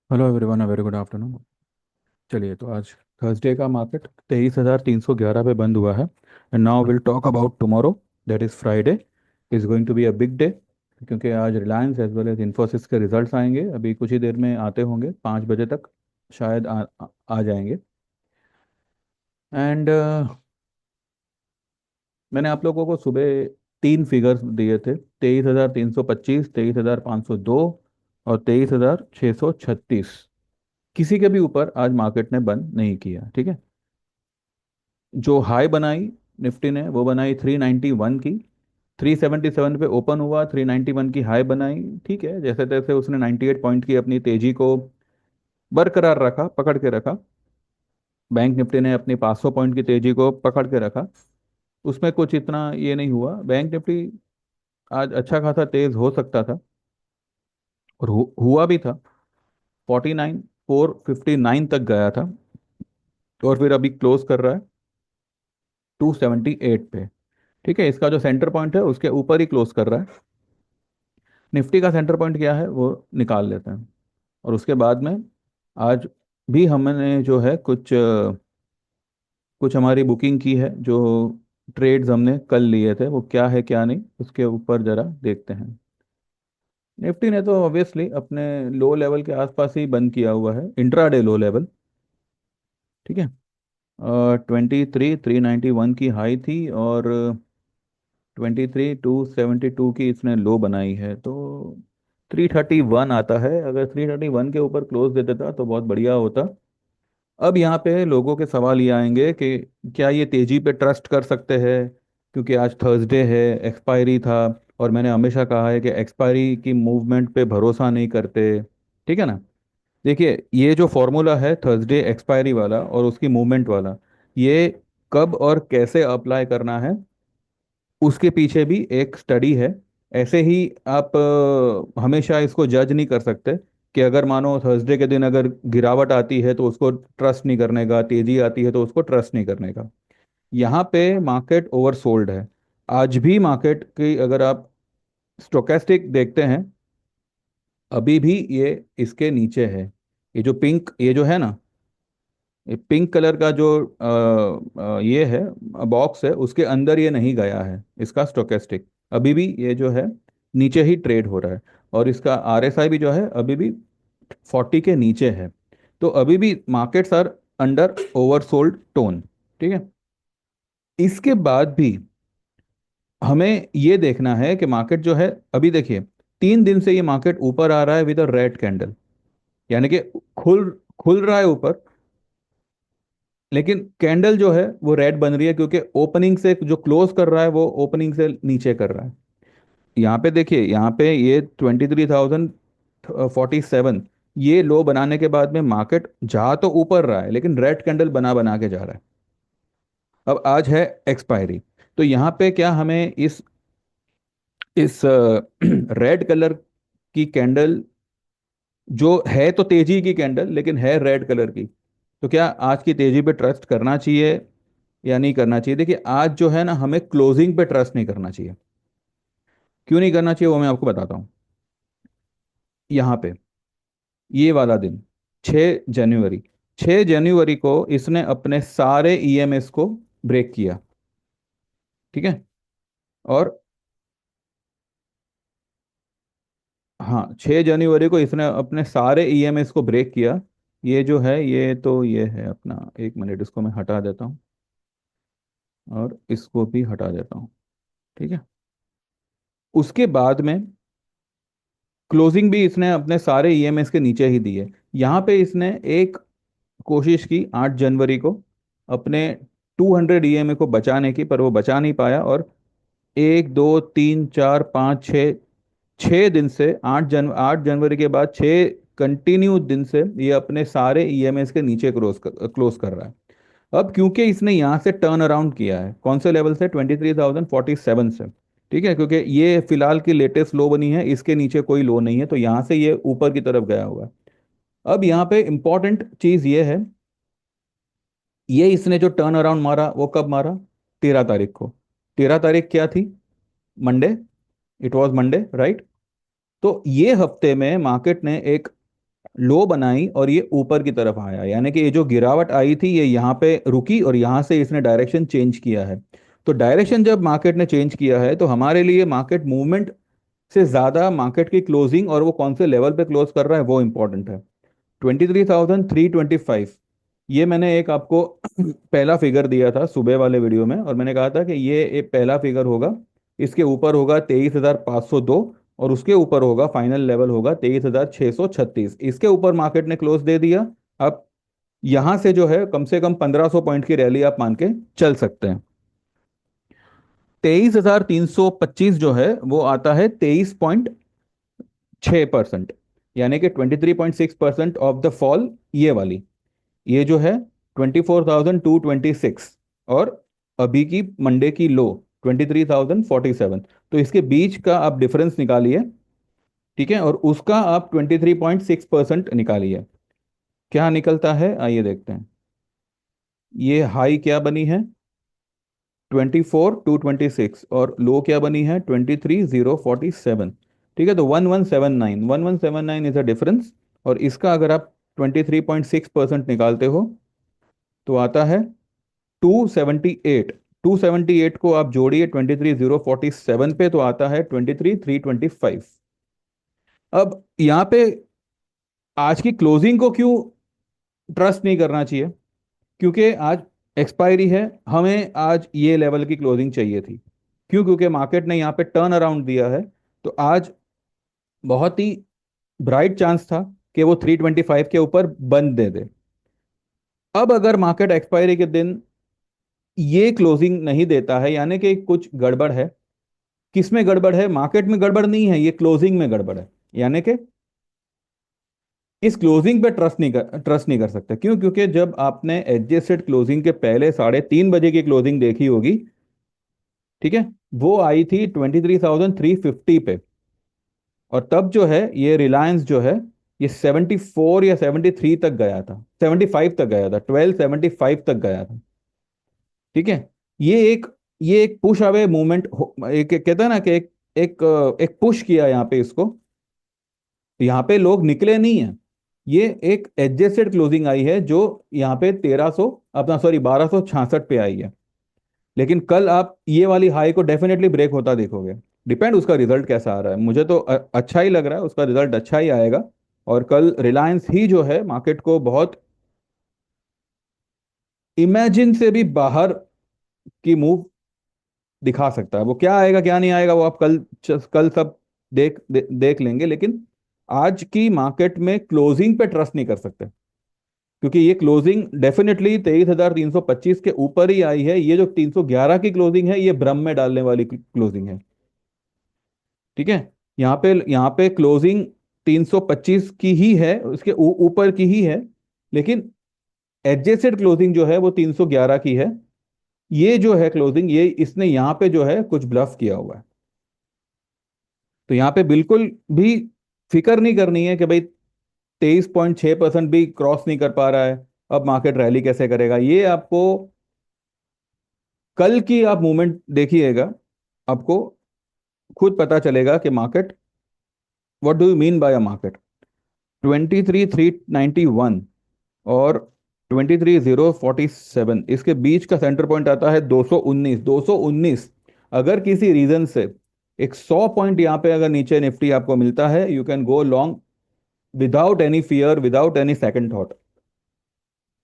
Hello everyone, very good afternoon. चलिए, तो आज थर्सडे का मार्केट 23,311 पे बंद हुआ है। And now will talk about tomorrow, that is Friday. Is going to be a big day, क्योंकि आज Reliance as well as Infosys के रिजल्ट्स आएंगे। अभी कुछ ही देर में आते होंगे, 5 बजे तक शायद आ जाएंगे। एंड मैंने आप लोगों को सुबह तीन फिगर्स दिए थे: 23,325, 23,502 और 23,636। किसी के भी ऊपर आज मार्केट ने बंद नहीं किया, ठीक है। जो हाई बनाई निफ्टी ने, वो बनाई 391 की। 377 पे ओपन हुआ, 391 की हाई बनाई। ठीक है, जैसे तैसे उसने 98 पॉइंट की अपनी तेजी को बरकरार रखा, पकड़ के रखा। बैंक निफ्टी ने अपनी 500 पॉइंट की तेजी को पकड़ के रखा। उसमें कुछ इतना ये नहीं हुआ। बैंक निफ्टी आज अच्छा खासा तेज हो सकता था, और हुआ भी था। 49,459 तक गया था, और फिर अभी क्लोज कर रहा है 278 पे। ठीक है, इसका जो सेंटर पॉइंट है उसके ऊपर ही क्लोज कर रहा है। निफ्टी का सेंटर पॉइंट क्या है वो निकाल लेते हैं, और उसके बाद में आज भी हमने जो है कुछ हमारी बुकिंग की है। जो ट्रेड्स हमने कल लिए थे वो क्या है क्या नहीं, उसके ऊपर जरा देखते हैं। निफ्टी ने तो ऑब्वियसली अपने लो लेवल के आसपास ही बंद किया हुआ है, इंट्राडे लो लेवल। ठीक है, 23,391 की हाई थी, और 23,272 की इसने लो बनाई है। तो 331 आता है। अगर 331 के ऊपर क्लोज दे देता तो बहुत बढ़िया होता। अब यहाँ पे लोगों के सवाल ये आएंगे कि क्या ये तेजी पे ट्रस्ट कर सकते हैं, क्योंकि आज थर्सडे है, एक्सपायरी था। और मैंने हमेशा कहा है कि एक्सपायरी की मूवमेंट पे भरोसा नहीं करते। ठीक है ना। देखिए, ये जो फॉर्मूला है थर्सडे एक्सपायरी वाला और उसकी मूवमेंट वाला, ये कब और कैसे अप्लाई करना है, उसके पीछे भी एक स्टडी है। ऐसे ही आप हमेशा इसको जज नहीं कर सकते कि अगर मानो थर्सडे के दिन अगर गिरावट आती है तो उसको ट्रस्ट नहीं करने का, तेजी आती है तो उसको ट्रस्ट नहीं करने का। यहाँ पे मार्केट ओवरसोल्ड है। आज भी मार्केट की अगर आप स्टोकेस्टिक देखते हैं, अभी भी ये इसके नीचे है। ये जो पिंक, ये जो है ना, ये पिंक कलर का जो ये है बॉक्स है, उसके अंदर ये नहीं गया है इसका स्टोकेस्टिक। अभी भी ये जो है नीचे ही ट्रेड हो रहा है। और इसका आरएसआई भी जो है अभी भी 40 के नीचे है। तो अभी भी markets are under oversold tone. ठीक है, इसके बाद भी हमें ये देखना है कि मार्केट जो है, अभी देखिए 3 दिन से ये मार्केट ऊपर आ रहा है विद अ रेड कैंडल, यानी कि खुल खुल रहा है ऊपर, लेकिन कैंडल जो है वो रेड बन रही है, क्योंकि ओपनिंग से जो क्लोज कर रहा है वो ओपनिंग से नीचे कर रहा है। यहाँ पे देखिए, यहाँ पे ये 23,047, ये लो बनाने के बाद में मार्केट जा तो ऊपर रहा है, लेकिन रेड कैंडल बना बना के जा रहा है। अब आज है एक्सपायरी, तो यहाँ पे क्या हमें इस रेड कलर की कैंडल, जो है तो तेजी की कैंडल लेकिन है रेड कलर की, तो क्या आज की तेजी पे ट्रस्ट करना चाहिए या नहीं करना चाहिए? देखिए, आज जो है ना, हमें क्लोजिंग पे ट्रस्ट नहीं करना चाहिए। क्यों नहीं करना चाहिए वो मैं आपको बताता हूँ। यहाँ पे ये वाला दिन, 6 जनवरी, 6 जनवरी को इसने अपने सारे ईएमएस को ब्रेक किया। ठीक है, और हाँ, 6 जनवरी को इसने अपने सारे ईएमएस को ब्रेक किया। ये जो है, ये तो ये है अपना, 1 मिनट, इसको मैं हटा देता हूँ और इसको भी हटा देता हूँ। ठीक है, उसके बाद में क्लोजिंग भी इसने अपने सारे ईएमएस के नीचे ही दी है। यहाँ पे इसने एक कोशिश की 8 जनवरी को अपने 200 ईएमए को बचाने की, पर वो बचा नहीं पाया। और 1, 2, 3, 4, 5, 6, 6 दिन से 8 जनवरी के बाद 6 कंटिन्यू दिन से ये अपने सारे ईएमएस के नीचे क्लोज कर रहा है। अब क्योंकि इसने यहाँ से टर्न अराउंड किया है, कौन से लेवल से? 23,047 से। ठीक है, क्योंकि ये फिलहाल की लेटेस्ट लो बनी है, इसके नीचे कोई लो नहीं है, तो यहाँ से ये ऊपर की तरफ गया हुआ है। अब यहाँ पे इंपॉर्टेंट चीज ये है, ये इसने जो टर्न अराउंड मारा वो कब मारा? 13 तारीख को। 13 तारीख क्या थी? Monday. It was Monday, right. तो ये हफ्ते में मार्केट ने एक लो बनाई और ये ऊपर की तरफ आया, यानी कि ये जो गिरावट आई थी ये यहाँ पे रुकी और यहाँ से इसने डायरेक्शन चेंज किया है। तो डायरेक्शन जब मार्केट ने चेंज किया है तो हमारे लिए मार्केट मूवमेंट से ज़्यादा मार्केट की क्लोजिंग और वो कौन से लेवल पे क्लोज कर रहा है वो इंपॉर्टेंट है। 23,325, ये मैंने एक आपको पहला फिगर दिया था सुबह वाले वीडियो में, और मैंने कहा था कि ये एक पहला फिगर होगा। इसके ऊपर होगा 23,502 और उसके ऊपर होगा फाइनल लेवल होगा 23,636। इसके ऊपर मार्केट ने क्लोज दे दिया। अब यहां से कम 1,500 पॉइंट की रैली आप मान के चल सकते हैं। 23,325 जो है वो आता है 23.6%, यानी कि 23.6% ऑफ द फॉल ये वाली। ये जो है 24,226 और अभी की मंडे की लो 23,047, तो इसके बीच का आप डिफरेंस निकालिए। ठीक है, और उसका आप 23.6% निकालिए। क्या निकलता है आइए देखते हैं। ये हाई क्या बनी है 24,226 और लो क्या बनी है 23,047। ठीक है, तो 1179 इज अ डिफरेंस। और इसका अगर आप 23.6% निकालते हो तो आता है 278। 278 को आप जोड़िए 23,047 पे तो आता है 23,325। अब यहाँ पे आज की क्लोजिंग को क्यों ट्रस्ट नहीं करना चाहिए, क्योंकि आज एक्सपायरी है, हमें आज ये लेवल की क्लोजिंग चाहिए थी। क्यों? क्योंकि मार्केट ने यहाँ पे टर्न अराउंड दिया है। तो आज बहुत ही ब्राइट चांस था कि वो 325 के ऊपर बंद दे दे। अब अगर मार्केट एक्सपायरी के दिन ये क्लोजिंग नहीं देता है, यानी कि कुछ गड़बड़ है। किसमें गड़बड़ है? मार्केट में गड़बड़ नहीं है, ये क्लोजिंग में गड़बड़ है। यानी कि इस क्लोजिंग पे ट्रस्ट नहीं कर सकते। क्यों? क्योंकि जब आपने एडजस्टेड क्लोजिंग के पहले 3:30 बजे की क्लोजिंग देखी होगी, ठीक है, वो आई थी 23,350 पे। और तब जो है ये रिलायंस जो है ये 74 या 73 तक गया था, 75 तक गया था, 1275 तक गया था। ठीक है, ये एक ये एक पुश अवे मूवमेंट, एक कहता है ना कि एक पुश किया यहाँ पे इसको। यहाँ पे लोग निकले नहीं है। ये एक एडजस्टेड क्लोजिंग आई है जो यहाँ पे 1300 अपना सॉरी 1266 पे आई है। लेकिन कल आप ये वाली हाई को डेफिनेटली ब्रेक होता देखोगे। डिपेंड उसका रिजल्ट कैसा आ रहा है, मुझे तो अच्छा ही लग रहा है, उसका रिजल्ट अच्छा ही आएगा। और कल रिलायंस ही जो है मार्केट को बहुत इमेजिन से भी बाहर की मूव दिखा सकता है। वो क्या आएगा क्या नहीं आएगा वो आप कल सब देख लेंगे। लेकिन आज की मार्केट में क्लोजिंग पे ट्रस्ट नहीं कर सकते, क्योंकि ये क्लोजिंग डेफिनेटली 23,325 के ऊपर ही आई है। ये जो 311 की क्लोजिंग है ये भ्रम में डालने वाली क्लोजिंग है। ठीक है, यहाँ पे क्लोजिंग 325 की ही है, उसके ऊपर की ही है। लेकिन एडजस्टेड क्लोजिंग जो है वो 311 की है। ये जो है क्लोजिंग, ये इसने यहाँ पे जो है कुछ ब्लफ किया हुआ है। तो यहाँ पे बिल्कुल भी फिक्र नहीं करनी है कि भाई 23.6% भी क्रॉस नहीं कर पा रहा है, अब मार्केट रैली कैसे करेगा। ये आपको कल की आप मूवमेंट देखिएगा, आपको खुद पता चलेगा कि market, what do you mean by a market. 23,391 और 23,047 इसके बीच का सेंटर पॉइंट आता है 219। 219 अगर किसी रीजन से एक 100 पॉइंट यहाँ पे अगर नीचे निफ्टी आपको मिलता है, you can go long without any fear, without any second thought.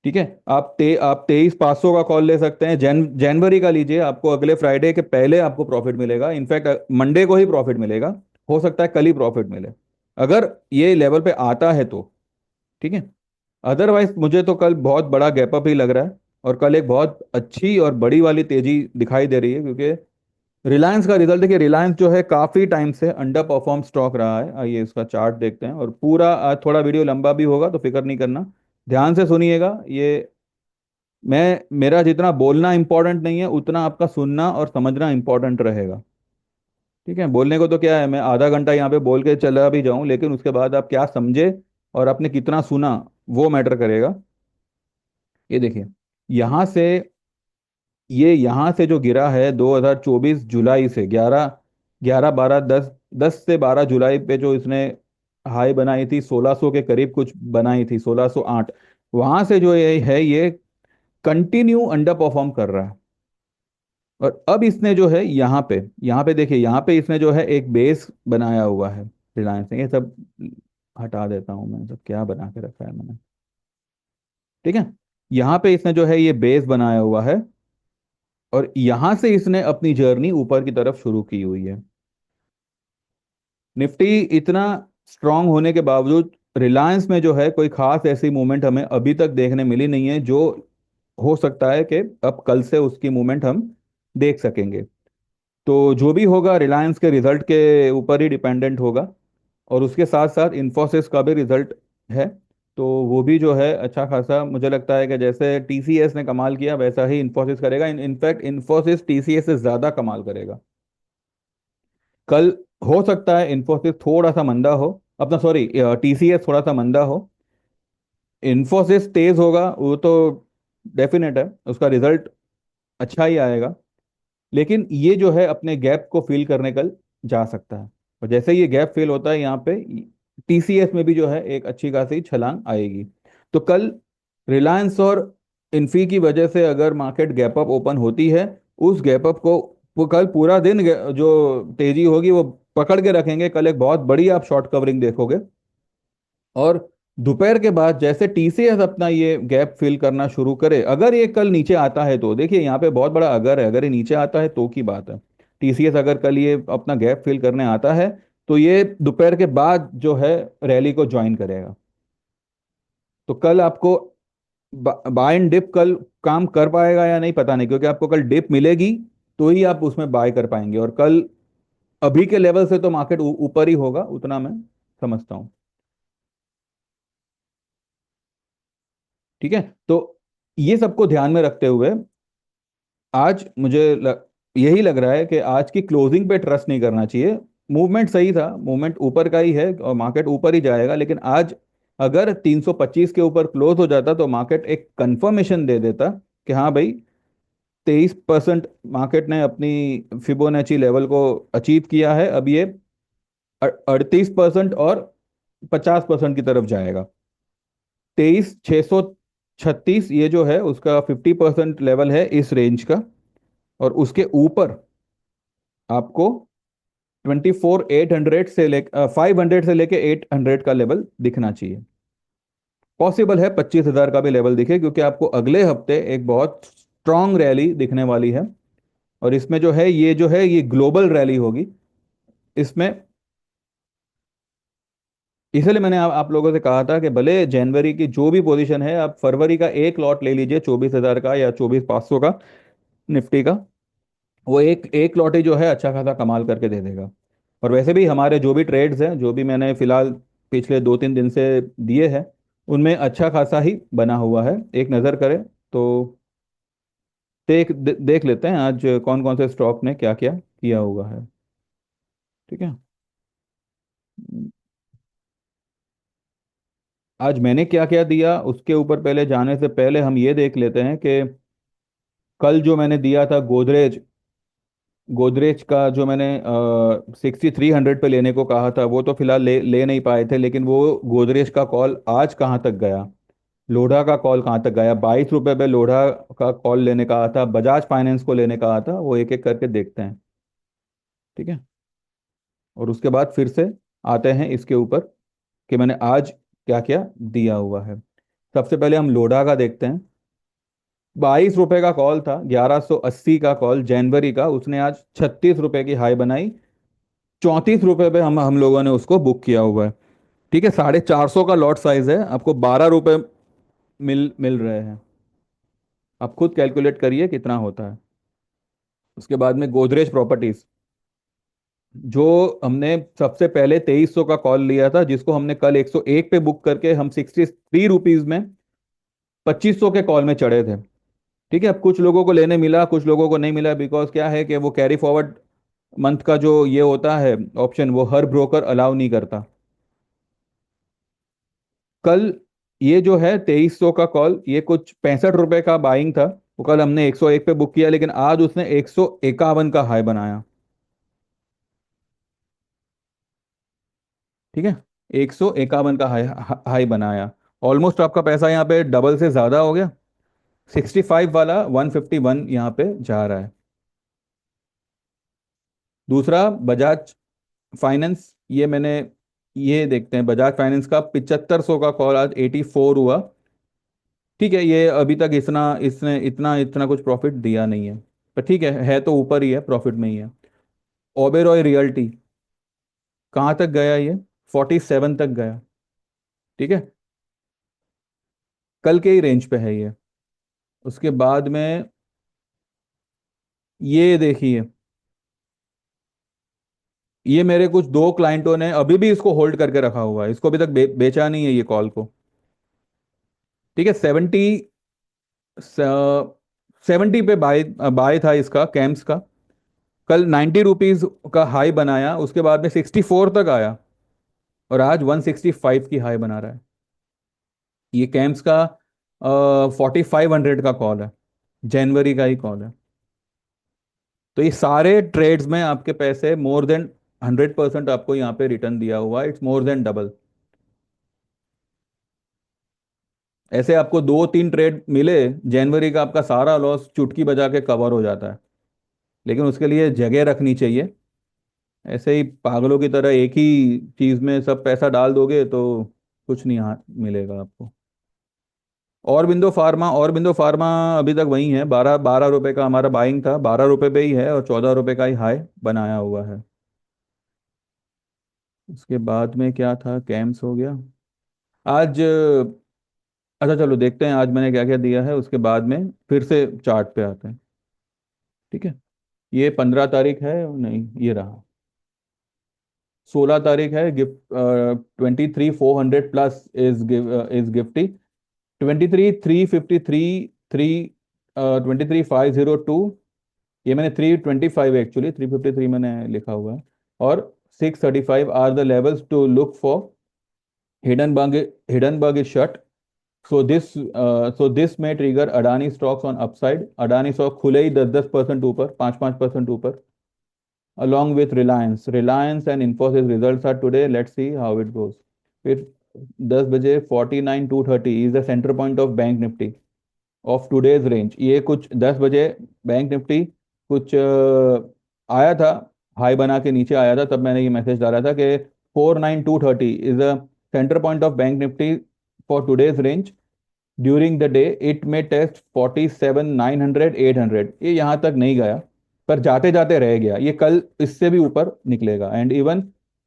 ठीक है, आप 23,500 का कॉल ले सकते हैं। जनवरी का लीजिए, आपको अगले फ्राइडे के पहले आपको प्रॉफिट मिलेगा। इनफैक्ट मंडे को ही प्रॉफिट मिलेगा, हो सकता है कल ही प्रॉफिट मिले अगर ये लेवल पे आता है तो। ठीक है, अदरवाइज मुझे तो कल बहुत बड़ा गैप अप ही लग रहा है और कल एक बहुत अच्छी और बड़ी वाली तेजी दिखाई दे रही है। क्योंकि रिलायंस का रिजल्ट देखिए, रिलायंस जो है काफी टाइम से अंडर परफॉर्म स्टॉक रहा है। आइए इसका चार्ट देखते हैं। और पूरा आज थोड़ा वीडियो लंबा भी होगा तो फिक्र नहीं करना, ध्यान से सुनिएगा। ये मेरा जितना बोलना इंपॉर्टेंट नहीं है उतना आपका सुनना और समझना इंपॉर्टेंट रहेगा। ठीक है, बोलने को तो क्या है, मैं आधा घंटा यहाँ पे बोल के चला भी जाऊं, लेकिन उसके बाद आप क्या समझे और आपने कितना सुना वो मैटर करेगा। ये देखिए, यहाँ से ये यहाँ से जो गिरा है 2024 जुलाई से 11 11 12 10 10 से 12 जुलाई पे जो इसने हाई बनाई थी 1600 के करीब कुछ बनाई थी, 1608। वहां से जो ये है, ये कंटिन्यू अंडर परफॉर्म कर रहा है। और अब इसने जो है यहाँ पे देखिए, यहाँ पे इसने जो है एक बेस बनाया हुआ है। रिलायंस ने ये सब हटा देता हूँ मैं, सब क्या बना के रखा है मैंने। ठीक है, यहाँ पे इसने जो है ये बेस बनाया हुआ है, और यहाँ से इसने अपनी जर्नी ऊपर की तरफ शुरू की हुई है। निफ्टी इतना स्ट्रांग होने के बावजूद रिलायंस में जो है कोई खास ऐसी मूवमेंट हमें अभी तक देखने मिली नहीं है, जो हो सकता है कि अब कल से उसकी मूवमेंट हम देख सकेंगे। तो जो भी होगा रिलायंस के रिजल्ट के ऊपर ही डिपेंडेंट होगा, और उसके साथ साथ इन्फोसिस का भी रिजल्ट है। तो वो भी जो है अच्छा खासा, मुझे लगता है कि जैसे टीसीएस ने कमाल किया वैसा ही इन्फोसिस करेगा। इनफैक्ट इन्फोसिस टीसीएस से ज़्यादा कमाल करेगा कल। हो सकता है इन्फोसिस थोड़ा सा मंदा हो, अपना सॉरी टीसीएस थोड़ा सा मंदा हो, इन्फोसिस तेज होगा, वो तो डेफिनेट है, उसका रिजल्ट अच्छा ही आएगा। लेकिन ये जो है अपने गैप को फिल करने कल जा सकता है, और जैसे ही ये गैप फिल होता है यहाँ पे, टीसीएस में भी जो है एक अच्छी खासी छलांग आएगी। तो कल रिलायंस और इन्फी की वजह से अगर मार्केट गैप अप ओपन होती है, उस गैप अप को वो कल पूरा दिन जो तेजी होगी वो पकड़ के रखेंगे। कल एक बहुत बड़ी आप शॉर्ट कवरिंग देखोगे। और दोपहर के बाद जैसे टीसीएस अपना ये गैप फिल करना शुरू करे, अगर ये कल नीचे आता है तो देखिए यहाँ पे बहुत बड़ा अगर है, अगर ये नीचे आता है तो की बात है। टीसीएस अगर कल ये अपना गैप फिल करने आता है, तो ये दोपहर के बाद जो है रैली को ज्वाइन करेगा। तो कल आपको बाय एंड डिप कल काम कर पाएगा या नहीं पता नहीं, क्योंकि आपको कल डिप मिलेगी तो ही आप उसमें बाय कर पाएंगे। और कल अभी के लेवल से तो मार्केट ऊपर ही होगा, उतना मैं समझता हूँ। ठीक है, तो ये सबको ध्यान में रखते हुए आज मुझे यही लग रहा है कि आज की क्लोजिंग पे ट्रस्ट नहीं करना चाहिए। मूवमेंट सही था, मूवमेंट ऊपर का ही है और मार्केट ऊपर ही जाएगा, लेकिन आज अगर 325 के ऊपर क्लोज हो जाता तो मार्केट एक कंफर्मेशन दे देता कि हाँ भाई, 23% मार्केट ने अपनी फिबोनाची लेवल को अचीव किया है। अब ये 38% और 50% की तरफ जाएगा। 23,636 ये जो है उसका 50% लेवल है इस रेंज का, और उसके ऊपर आपको 24,800 से ले 500 से लेके 800 का लेवल दिखना चाहिए। पॉसिबल है 25,000 का भी लेवल दिखे, क्योंकि आपको अगले हफ्ते एक बहुत स्ट्रांग रैली दिखने वाली है। और इसमें जो है ये ग्लोबल रैली होगी इसमें। इसलिए मैंने आप लोगों से कहा था कि भले जनवरी की जो भी पोजीशन है, आप फरवरी का एक लॉट ले लीजिए 24,000 का या 24,500 का निफ्टी का। वो एक एक लॉट ही जो है अच्छा खासा कमाल करके दे देगा। और वैसे भी हमारे जो भी ट्रेड्स हैं, जो भी मैंने फिलहाल पिछले 2-3 दिन से दिए हैं, उनमें अच्छा खासा ही बना हुआ है। एक नज़र करें तो देख लेते हैं आज कौन कौन से स्टॉक ने क्या क्या किया हुआ है। ठीक है, आज मैंने क्या क्या दिया उसके ऊपर पहले जाने से पहले हम ये देख लेते हैं कि कल जो मैंने दिया था गोदरेज, गोदरेज का जो मैंने 6300 पे लेने को कहा था, वो तो फिलहाल ले नहीं पाए थे, लेकिन वो गोदरेज का कॉल आज कहाँ तक गया, लोढ़ा का कॉल कहाँ तक गया। 22 रुपए पे लोढ़ा का कॉल लेने कहा था, बजाज फाइनेंस को लेने कहा था, वो एक एक करके देखते हैं। ठीक है, और उसके बाद फिर से आते हैं इसके ऊपर कि मैंने आज क्या क्या दिया हुआ है। सबसे पहले हम लोढ़ा का देखते हैं। 22 रुपए का कॉल था, 1180 का कॉल जनवरी का, उसने आज 36 रुपए की हाई बनाई। 34 रुपए पे हम लोगों ने उसको बुक किया हुआ है। ठीक है, 450 का लॉट साइज है, आपको 12 रुपए मिल मिल रहे हैं। आप खुद कैलकुलेट करिए कितना होता है। उसके बाद में गोदरेज प्रॉपर्टीज, जो हमने सबसे पहले 2300 का कॉल लिया था, जिसको हमने कल 101 पे बुक करके हम 63 रुपीज में 2500 के कॉल में चढ़े थे। ठीक है, अब कुछ लोगों को लेने मिला, कुछ लोगों को नहीं मिला, बिकॉज क्या है कि वो कैरी फॉरवर्ड मंथ का जो ये होता है ऑप्शन, वो हर ब्रोकर अलाउ नहीं करता। कल ये जो है 2300 का कॉल, ये कुछ 65 रुपए का बाइंग था, वो कल हमने 101 पे बुक किया, लेकिन आज उसने 151 का हाई बनाया। ठीक है, 151 का हाई हाई बनाया। ऑलमोस्ट आपका पैसा यहाँ पे डबल से ज़्यादा हो गया। 65 वाला 151 यहाँ पे जा रहा है। दूसरा बजाज फाइनेंस, ये मैंने, ये देखते हैं बजाज फाइनेंस का 7500 का कॉल आज 84 हुआ। ठीक है, ये अभी तक इतना इसने इतना इतना कुछ प्रॉफिट दिया नहीं है, पर ठीक है तो ऊपर ही है, प्रॉफिट में ही है। ओबेरॉय रियल्टी कहाँ तक गया ये? 47 तक गया। ठीक है, कल के ही रेंज पे है ये। उसके बाद में ये देखिए, ये मेरे कुछ दो क्लाइंटों ने अभी भी इसको होल्ड करके रखा हुआ है, इसको अभी तक बेचा नहीं है ये कॉल को। ठीक है, 70 पे बाय बाय था इसका, कैम्स का। कल 90 रुपीज का हाई बनाया, उसके बाद में 64 तक आया, और आज 165 की हाई बना रहा है। ये कैम्स का 4500 का कॉल है, जनवरी का ही कॉल है। तो ये सारे ट्रेड्स में आपके पैसे मोर देन 100% आपको यहाँ पे रिटर्न दिया हुआ है, इट्स मोर देन डबल। ऐसे आपको दो तीन ट्रेड मिले, जनवरी का आपका सारा लॉस चुटकी बजा के कवर हो जाता है। लेकिन उसके लिए जगह रखनी चाहिए। ऐसे ही पागलों की तरह एक ही चीज में सब पैसा डाल दोगे तो कुछ नहीं मिलेगा आपको। और बिंदु फार्मा अभी तक वही है, 12 12 रुपए का हमारा बाइंग था, 12 रुपए पे ही है, और 14 रुपए का ही हाई बनाया हुआ है। उसके बाद में क्या था, कैम्स हो गया आज। अच्छा चलो देखते हैं आज मैंने क्या क्या दिया है, उसके बाद में फिर से चार्ट पे आते हैं। ठीक है, ये 15 तारीख है, नहीं ये रहा, 16 तारीख है। Gift 23 400 plus is Gifty. 23 353 23 502, ये मैंने 325 एक्चुअली 353 मैंने लिखा हुआ है। और 635 are the levels to look for. Hindenburg Hindenburg is shut, so this में trigger Adani stocks on upside. Adani stock खुले ही 10% ऊपर, 5% ऊपर, along with Reliance. Reliance and Infosys results are today. Let's see how it goes. फिर 10 बजे 49 230 is the center point of bank Nifty of today's range. ये कुछ 10 बजे बैंक निफ्टी कुछ आया था, हाई बना के नीचे आया था, तब मैंने ये मैसेज डाला था कि 49 230 is a centre point of bank Nifty for today's range. During the day it में टेस्ट 47 900 800, ये यहाँ तक नहीं गया, पर जाते जाते रह गया। ये कल इससे भी ऊपर निकलेगा, एंड इवन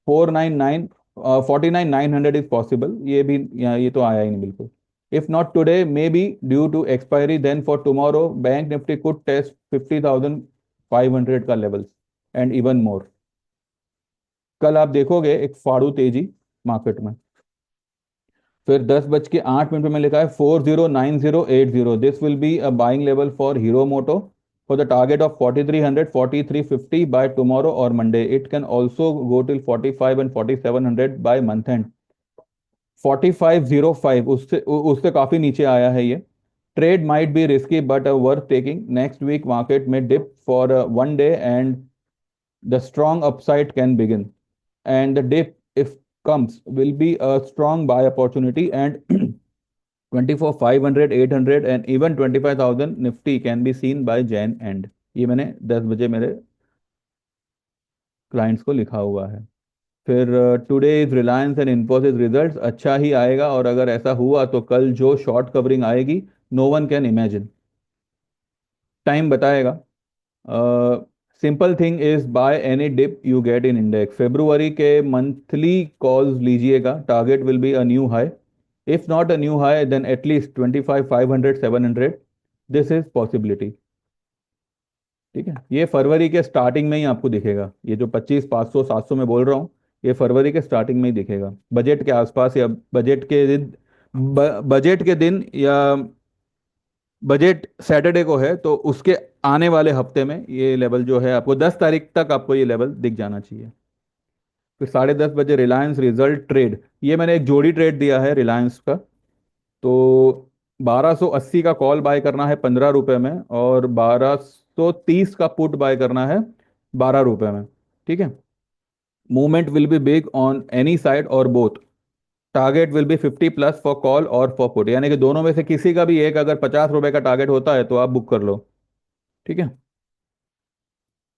499 49 900 इज पॉसिबल। ये भी यहाँ, ये तो आया ही नहीं बिल्कुल। If not today may be due to expiry, then for tomorrow bank nifty could test 50,500 का लेवल्स एंड इवन मोर। कल आप देखोगे एक फाड़ू तेजी मार्केट में। फिर 10 बज के 8 मिनट में लिखा है 409080, this will be a buying level for Hero Moto for the target of 4300 4350 by tomorrow और Monday. It can also go till 45 and 4700 by month end. 4505 उससे उससे काफी नीचे आया है ये। Trade might be risky but worth taking. Next week market में dip for 1 day and the strong upside can begin, and the dip, if comes, will be a strong buy opportunity, and 24 500 800 and even 25,000 nifty can be seen by Jan end। ये मैंने 10 बजे मेरे clients को लिखा हुआ है। फिर today is Reliance and Infosys results, अच्छा ही आएगा, और अगर ऐसा हुआ तो कल जो शॉर्ट कवरिंग आएगी, no one can imagine, time बताएगा। Simple thing is buy any dip you get in index. February के मंथली कॉल्स लीजिएगा, target will be a new high. If not a new high then at least 25 500 700, this is possibility. ठीक है, ये फरवरी के starting में ही आपको दिखेगा, ये जो 25 500 700 में बोल रहा हूँ, ये फरवरी के स्टार्टिंग में ही दिखेगा, बजट के आसपास, या बजट के दिन, या बजट सैटरडे को है तो उसके आने वाले हफ्ते में ये लेवल जो है आपको 10 तारीख तक आपको ये लेवल दिख जाना चाहिए। फिर 10:30 बजे रिलायंस रिजल्ट ट्रेड, ये मैंने एक जोड़ी ट्रेड दिया है रिलायंस का। तो 1280 का कॉल बाय करना है 15 रुपए में, और 1230 का पुट बाय करना है 12 रुपए में। ठीक है, movement will be big on any side और both. Target will be 50+ for call और फॉर पुट, यानी कि दोनों में से किसी का भी एक, अगर 50 रुपए का टारगेट होता है तो आप बुक कर लो। ठीक है।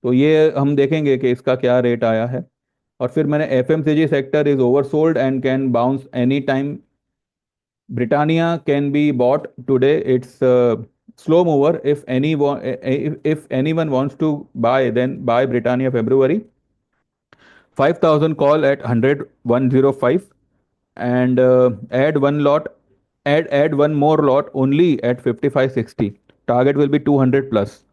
तो ये हम देखेंगे कि इसका क्या रेट आया है। और फिर मैंने FMCG sector is oversold and can bounce any time, Britannia can be bought today. It's a slow mover. If anyone wants to buy, then buy Britannia February. 5,000 call at 100 105, and add one lot. Add one more lot only at 5560. Target will be 200 plus.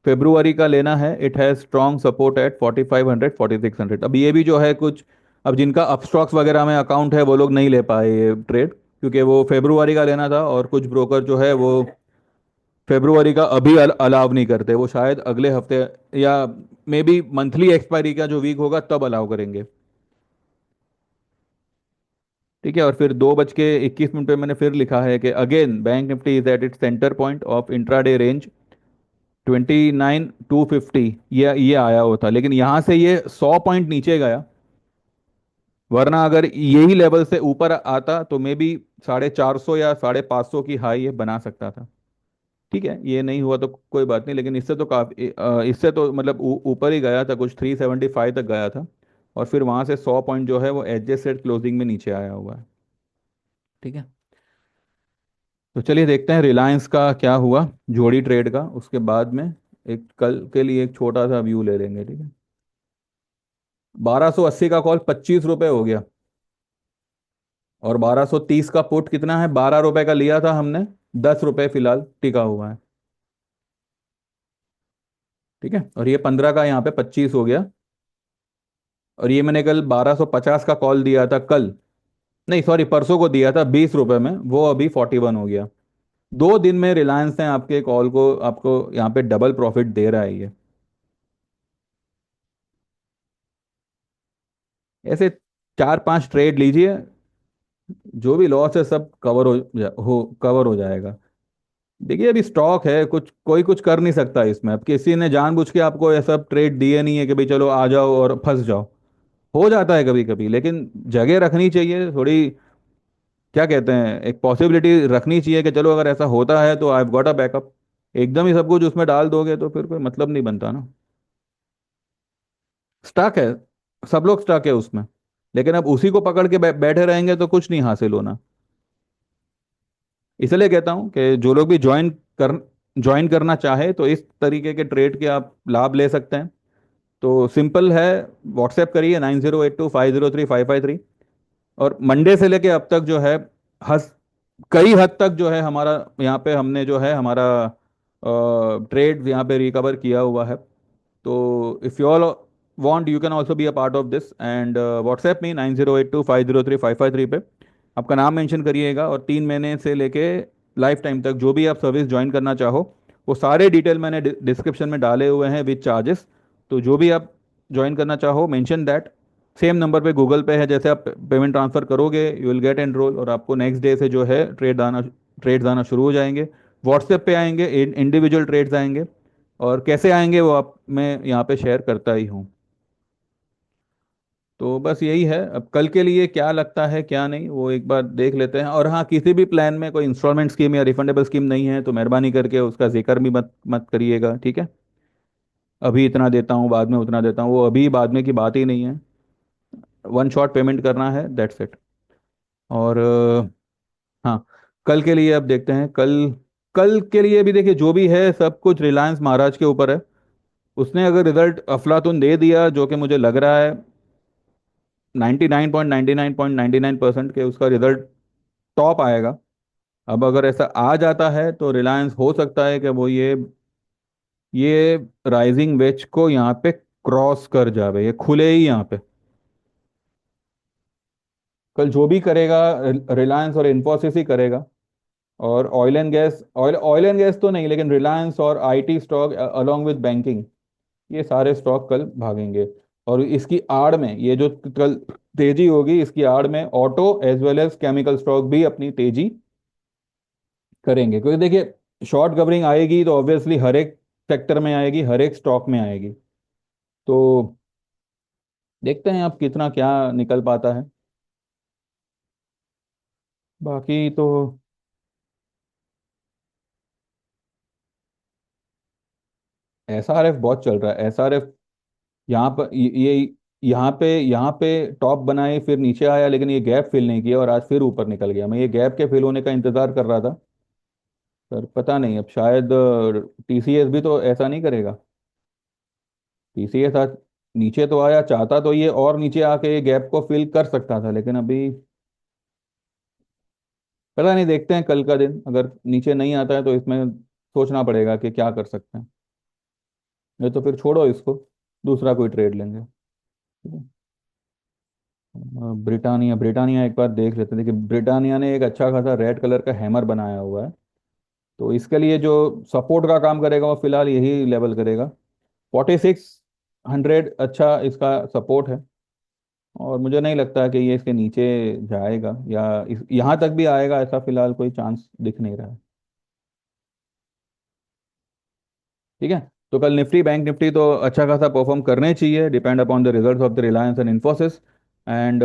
February का लेना है, it has strong support at 4500 4600। अब ये भी जो है कुछ, अब जिनका अपस्टॉक्स वगैरह में अकाउंट है वो लोग नहीं ले पाए ये ट्रेड, क्योंकि वो फेब्रुवरी का लेना था, और कुछ ब्रोकर जो है वो फेब्रुवरी का अभी अलाउ नहीं करते, वो शायद अगले हफ्ते या मे बी मंथली एक्सपायरी का जो वीक होगा तब अलाउ करेंगे। ठीक है। और फिर 2:21 पे मैंने फिर लिखा है कि again bank Nifty is at it centre point of intraday range 29,250, ये आया हुआ था, लेकिन यहां से ये 100 पॉइंट नीचे गया, वरना अगर यही लेवल से ऊपर आता तो मे बी 450 या 550 की हाई ये बना सकता था। ठीक है, ये नहीं हुआ तो कोई बात नहीं, लेकिन इससे तो काफी इससे तो मतलब ऊपर ही गया था, कुछ 375 तक गया था, और फिर वहां से 100 पॉइंट जो है वो एडजस्टेड क्लोजिंग में नीचे आया हुआ है। ठीक है। तो चलिए देखते हैं रिलायंस का क्या हुआ, जोड़ी ट्रेड का, उसके बाद में एक कल के लिए एक छोटा सा व्यू ले लेंगे। ठीक है। 1280 का कॉल 25 रुपए हो गया, और 1230 का पुट कितना है, 12 रुपए का लिया था हमने, 10 रुपए फिलहाल टिका हुआ है। ठीक है। और ये 15 का यहाँ पे 25 हो गया। और ये मैंने कल 1250 का कॉल दिया था कल, नहीं सॉरी परसों को दिया था 20 रुपए में, वो अभी 41 हो गया। 2 दिन में रिलायंस ने आपके कॉल को आपको यहाँ पे डबल प्रॉफिट दे रहा है ये। ऐसे 4-5 ट्रेड लीजिए, जो भी लॉस है सब कवर हो जाएगा। देखिए अभी स्टॉक है, कुछ कोई कुछ कर नहीं सकता इसमें, अब किसी ने जानबूझ के आपको ऐसा ट्रेड दिए नहीं है कि भाई चलो आ जाओ और फंस जाओ। हो जाता है कभी कभी, लेकिन जगह रखनी चाहिए थोड़ी, क्या कहते हैं, एक पॉसिबिलिटी रखनी चाहिए कि चलो अगर ऐसा होता है तो आई गॉट अ बैकअप। एकदम ही सब कुछ उसमें डाल दोगे तो फिर कोई मतलब नहीं बनता ना। स्टक है, सब लोग स्टक है उसमें, लेकिन अब उसी को पकड़ के बैठे रहेंगे तो कुछ नहीं हासिल होना। इसलिए कहता हूँ कि जो लोग भी ज्वाइन करना चाहे तो इस तरीके के ट्रेड के आप लाभ ले सकते हैं। तो सिंपल है, व्हाट्सएप करिए 9082503553। और मंडे से लेके अब तक जो है, हस कई हद तक जो है हमारा यहाँ पे हमने जो है हमारा ट्रेड यहाँ पे रिकवर किया हुआ है। तो if you all want you can also be a part of this, and WhatsApp me 9082503553 पे आपका नाम मेंशन करिएगा, और 3 महीने से लेके लाइफ टाइम तक जो भी आप सर्विस ज्वाइन करना चाहो वो सारे डिटेल मैंने डिस्क्रिप्शन में डाले हुए हैं विद चार्जेस। तो जो भी आप ज्वाइन करना चाहो मेंशन दैट, सेम नंबर पे गूगल पे है, जैसे आप पेमेंट ट्रांसफ़र करोगे यू विल गेट एनरोल, और आपको नेक्स्ट डे से जो है ट्रेड्स आना शुरू हो जाएंगे। व्हाट्सएप पे आएंगे, इंडिविजुअल ट्रेड्स आएंगे, और कैसे आएंगे वो आप मैं यहाँ पे शेयर करता ही हूँ। तो बस यही है, अब कल के लिए क्या लगता है क्या नहीं वो एक बार देख लेते हैं। और हाँ, किसी भी प्लान में कोई इंस्टॉलमेंट स्कीम या रिफंडेबल स्कीम नहीं है तो मेहरबानी करके उसका जिक्र भी मत मत करिएगा। ठीक है। अभी इतना देता हूँ बाद में उतना देता हूँ, वो अभी बाद में की बात ही नहीं है, वन शॉट पेमेंट करना है, दैट्स इट। और हाँ, कल के लिए अब देखते हैं, कल कल के लिए भी देखिए जो भी है सब कुछ रिलायंस महाराज के ऊपर है। उसने अगर रिजल्ट अफलातून दे दिया, जो कि मुझे लग रहा है 99.99% के उसका रिजल्ट टॉप आएगा। अब अगर ऐसा आ जाता है तो रिलायंस हो सकता है कि वो ये राइजिंग वेज को यहाँ पे क्रॉस कर जावे, ये खुले ही यहाँ पे। कल जो भी करेगा रिलायंस और इन्फोसिस ही करेगा। और ऑयल एंड गैस तो नहीं, लेकिन रिलायंस और IT stock along with banking, ये सारे स्टॉक कल भागेंगे। और इसकी आड़ में ये जो कल तेजी होगी, इसकी आड़ में auto as well as chemical stock भी अपनी तेजी करेंगे, क्योंकि देखिए शॉर्ट कवरिंग आएगी तो ऑब्वियसली हर एक सेक्टर में आएगी, हर एक स्टॉक में आएगी। तो देखते हैं अब कितना क्या निकल पाता है। बाकी तो SRF बहुत चल रहा है, SRF। यहाँ पर यहाँ पे टॉप बनाए, फिर नीचे आया, लेकिन ये गैप फिल नहीं किया और आज फिर ऊपर निकल गया। मैं ये गैप के फिल होने का इंतजार कर रहा था, पर पता नहीं, अब शायद TCS भी तो ऐसा नहीं करेगा। TCS आज नीचे तो आया, चाहता तो ये और नीचे आके ये गैप को फिल कर सकता था, लेकिन अभी पता नहीं, देखते हैं कल का दिन, अगर नीचे नहीं आता है तो इसमें सोचना पड़ेगा कि क्या कर सकते हैं। नहीं तो फिर छोड़ो इसको, दूसरा कोई ट्रेड लेंगे। ठीक है। ब्रिटानिया, ब्रिटानिया एक बार देख लेते हैं। देखिए, ब्रिटानिया ने एक अच्छा खासा रेड कलर का हैमर बनाया हुआ है, तो इसके लिए जो सपोर्ट का काम करेगा वो फिलहाल यही लेवल करेगा। 4600 अच्छा इसका सपोर्ट है, और मुझे नहीं लगता कि ये इसके नीचे जाएगा या यहाँ तक भी आएगा, ऐसा फिलहाल कोई चांस दिख नहीं रहा है। ठीक है। तो कल निफ्टी बैंक निफ्टी तो अच्छा खासा परफॉर्म करने चाहिए, depend upon the results of the Reliance and Infosys. And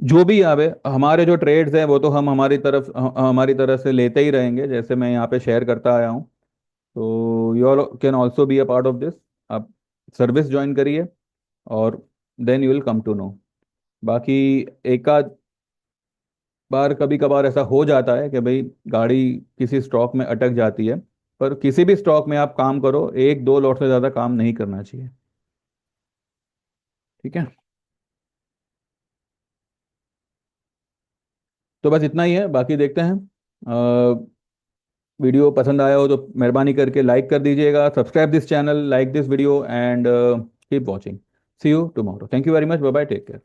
जो भी आवे, हमारे जो ट्रेड्स हैं वो तो हम हमारी तरफ से लेते ही रहेंगे, जैसे मैं यहाँ पे शेयर करता आया हूँ। तो you all can also be a part of this. आप सर्विस ज्वाइन करिए, और then you will come to know. बाकी एक आध बार कभी कभार ऐसा हो जाता है कि भाई गाड़ी किसी स्टॉक में अटक जाती है, पर किसी भी स्टॉक में आप काम करो, एक दो लॉट से ज़्यादा काम नहीं करना चाहिए। ठीक है। तो बस इतना ही है, बाकी देखते हैं। वीडियो पसंद आया हो तो मेहरबानी करके लाइक कर दीजिएगा, subscribe this channel, like this video, and keep watching. See you tomorrow. Thank you very much. Bye bye, take care.